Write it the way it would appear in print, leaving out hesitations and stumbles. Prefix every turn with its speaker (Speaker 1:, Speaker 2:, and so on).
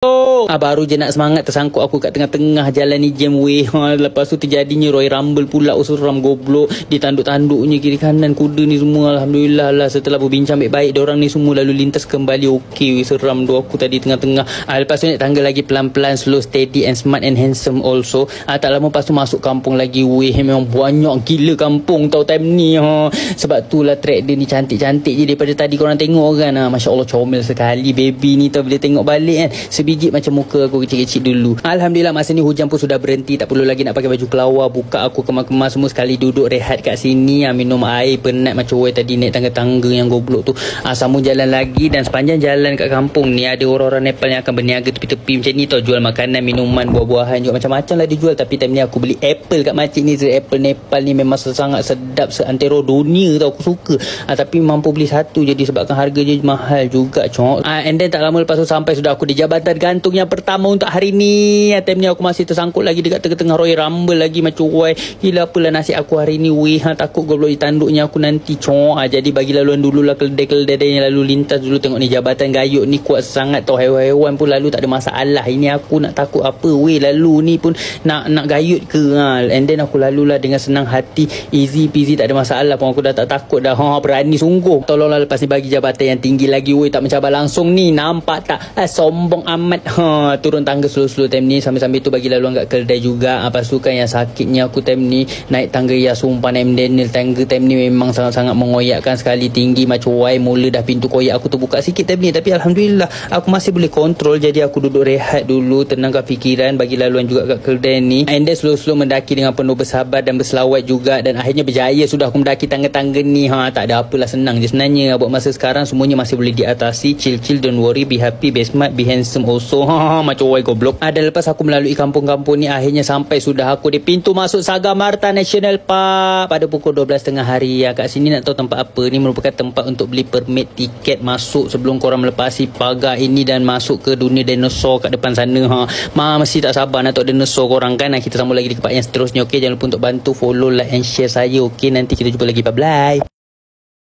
Speaker 1: Baru je nak semangat tersangkut aku kat tengah-tengah jalan ni jam weh. Lepas tu terjadinya Roy Rumble pula. Seram goblok. Ditanduk-tanduknya kiri kanan kuda ni semua. Alhamdulillah lah, setelah berbincang baik-baik diorang ni semua lalu lintas kembali okey. Seram tu aku tadi tengah-tengah. Lepas tu naik tangga lagi pelan-pelan, slow, steady and smart and handsome also. Tak lama lepas tu masuk kampung lagi weh. Memang banyak gila kampung tau time ni. Sebab tu lah track dia ni cantik-cantik je daripada tadi korang tengok kan. Masya Allah comel sekali baby ni tau. Bila tengok balik kan, sebiji macam muka aku kecil-kecil dulu. Alhamdulillah masa ni hujan pun sudah berhenti. Tak perlu lagi nak pakai baju kelawar. Buka aku kemas-kemas semua sekali duduk rehat kat sini. Minum air penat macam weh tadi naik tangga-tangga yang goblok tu. Sambung jalan lagi. Dan sepanjang jalan kat kampung ni ada orang-orang Nepal yang akan berniaga tepi-tepi macam ni tau. Jual makanan, minuman, buah-buahan juga macam-macam lah dijual. Tapi time ni aku beli apple kat makcik ni. Apple Nepal ni memang sangat sedap seantero dunia tau. Aku suka. Tapi mampu beli satu je disebabkan harga je mahal juga cok. And then tak lama lepas tu sampai sudah aku di jabatan gantung yang pertama untuk hari ni. Time ni aku masih tersangkut lagi dekat tengah-tengah Roy Rumble lagi macam why. Gila apalah nasib aku hari ni weh. Takut goblok ditanduknya aku nanti cok. Jadi bagi laluan dululah keledai-keledai yang lalu lintas dulu. Tengok ni jabatan gayut ni kuat sangat tau. Hewan-hewan pun lalu tak ada masalah. Ini aku nak takut apa weh. Lalu ni pun nak gayut ke. And then aku lalulah dengan senang hati. Easy peasy tak ada masalah pun. Aku dah tak takut dah. Berani sungguh. Tolonglah lepas ni bagi jabatan yang tinggi lagi weh. Tak mencabar langsung ni. Nampak tak? Sombong amat. Turun tangga slow-slow time ni. Sambil-sambil tu bagi laluan kat keledai juga. Lepas tu kan yang sakitnya aku time ni naik tangga ya sumpah naik Daniel. Tangga time ni memang sangat-sangat mengoyakkan sekali. Tinggi macam why. Mula dah pintu koyak aku terbuka sikit time ni. Tapi Alhamdulillah aku masih boleh kontrol. Jadi aku duduk rehat dulu. Tenangkan fikiran. Bagi laluan juga kat keledai ni. And then slow-slow mendaki dengan penuh bersabar dan berselawat juga. Dan akhirnya berjaya sudah aku mendaki tangga-tangga ni. Tak ada apalah, senang je sebenarnya. Buat masa sekarang semuanya masih boleh diatasi. Chill-chill, don't worry, be happy, be smart, be handsome also. Macam why goblok. Dan lepas aku melalui kampung-kampung ni akhirnya sampai sudah aku di pintu masuk Sagarmatha National Park pada pukul 12 tengah hari. Kat sini nak tahu tempat apa? Ni merupakan tempat untuk beli permit tiket masuk sebelum korang melepasi pagar ini dan masuk ke dunia dinosaur kat depan sana. Mesti tak sabar nak tahu dinosaur korang kan. Kita sambung lagi di part yang seterusnya. Okey, jangan lupa untuk bantu follow, like and share saya. Okey, nanti kita jumpa lagi. Bye bye.